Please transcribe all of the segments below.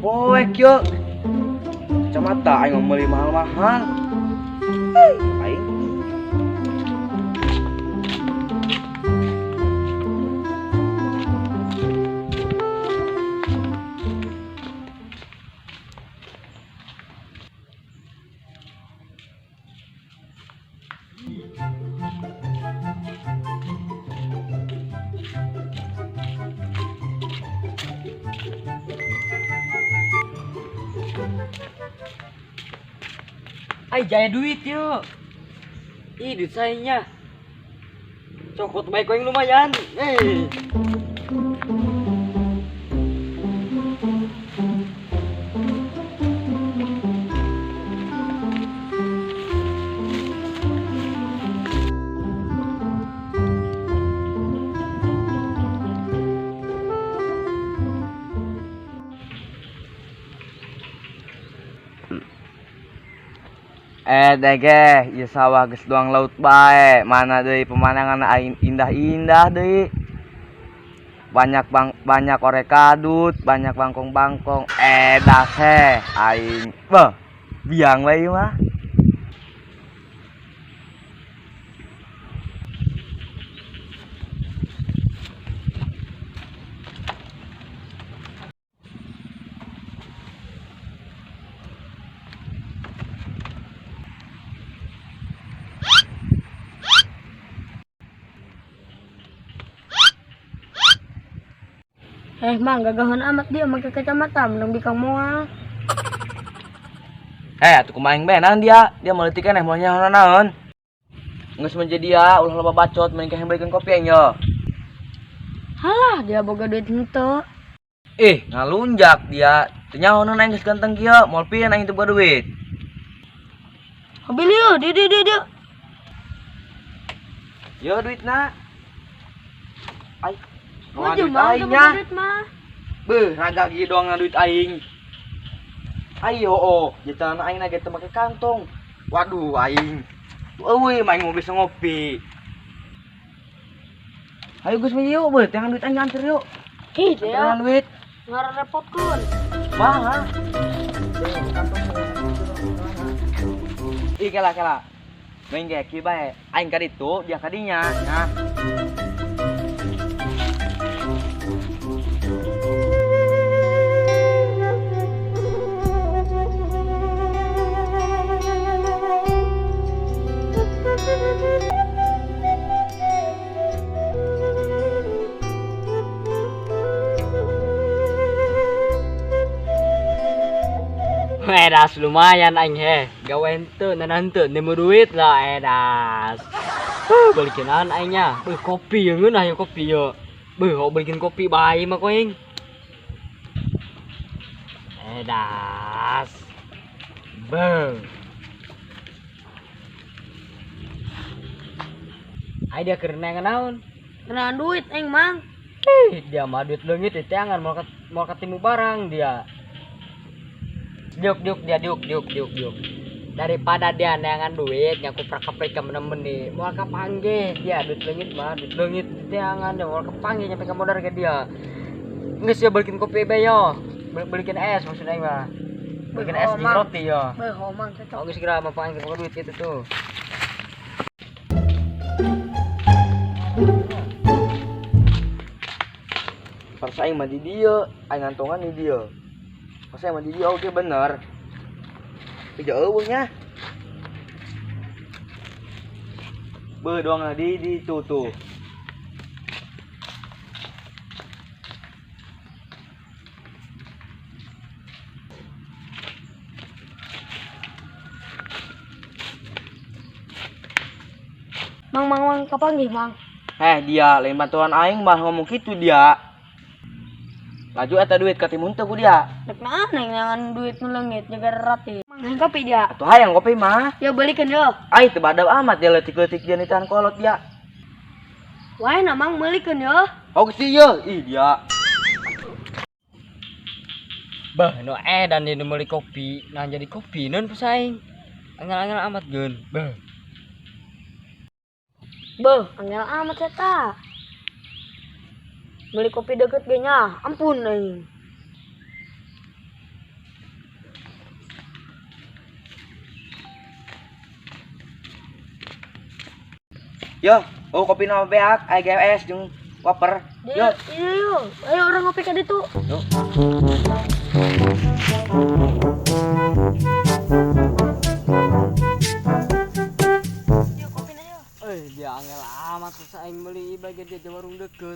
poek yuk. Kacamata aing mau beli mahal-mahal. Aing Ay, jaya duit yuk. Ih, duit sayanya. Cokot baik yang lumayan. dege, ieu sawah geus doang laut bae. Mana deui pemandangan aing indah-indah deui. Banyak orek kadut, banyak bangkong-bangkong. Das aing. Beuh, biang we ieu mah. Mang, gagahan amat dia make kacamata menang bikang moal. Atuh kumaha aing benan dia mau leutik keneh mau nyaho naon. Geus menjadi dia ulah loba bacot mending ka beukeun kopi aing yo. Halah, dia boga duit henteu. Ngalunjak dia. Teu nyahonan aing geus ganteng kieu, moal pieun aing teu boga duit. Hobi lieu, dia. Yo duitna. Ai. Mau Duit mah, aing boga nya. duit mah. Beuh, raga ieu doang duit aing. Ayo, jajan aing na ge teu make kantong. Waduh aing. Eueuy, maing mau bisa ngopi. Ayo geus we yuk, beuh, jangan duit aing anter yuk. Ih, Jangan dia duit. ngarepotkeun. Mah. Ih, kela. Main ge kieu bae. Aing ka ditu, dia ka dinya, nya. Das lumayan aing gawe henteu nanan henteu nemu duit lah das. Balikin aingnya. Kopi yang ngeunah ya kopi yo. Balikin kopi bae mah koing. Das. Ai dia keur nengan naon? Kena duit aing, Mang. Dia mah duit leungit di tangan mau katimu barang dia. Diuk. Daripada dia neangan duit nyaku prakapek ka menemen mau kapanggih dia duit leungit teangan dia mau kapanggih nyampe ka modar ke dia. Geus ya balikin kopi bae yo. Balikin es maksudnya mah. Balikin es jeung roti yo. Beuh, Mang, cocok. Geus segera mah panggih ke duit itu tuh. Pas aing mah di dieu, aing ngantongan di dieu. Pas aing mah di dieu oge bener. Ieu eueuh nya. Beuh doang di tuh. Mang, kapanggih, Mang? Dia lain bantuan aing mah ngomong kitu dia. Laju eta duit ka timun teu ku dia. Dek naon aing nangan duit nu leungit jaga rati. Mang, hayang kopi dia. Atuh hayang kopi mah. Ya balikeun yo. Ai teu badab amat dia leutik-leutik dia nitan kolot dia. Wae na Mang meulikeun yo. Oh geus ieu, dia. No dan dia meuli kopi, nah jadi kopi non pesaing. Angel-angel amat geun. Angel amat eta. Beli kopi deket ge nya, ampun aing. Yo, oh kopi nama beak, IGS jeung waper. Yo. Iya yuk. Ayo orang ngopi ka ditu. Yo. Yuk kopi na yuk. Dia angel amat susah aing meuli bagi dia di warung deket.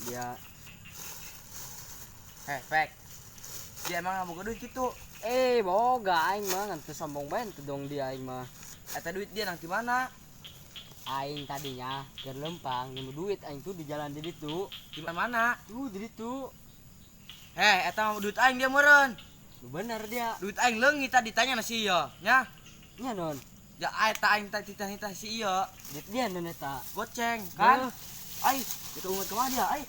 Dia Fek. Dia emang boga duit kitu. boga aing mah ngan teu sombong bae teu dong dia aing mah. Eta duit dia nang di mana? Aing tadinya keur lempang nemu duit aing tuh di jalan di ditu. Di mana? Tuh di ditu. Eta mah duit aing dia meureun. Bener dia. Duit aing leungit tadi ditanya na si ieu, nya. Nya non. Ya eta aing tadi ditanya si ieu. Duit dia non eta. Goceng kan? Ai, kita ungut ke mana dia? Ai.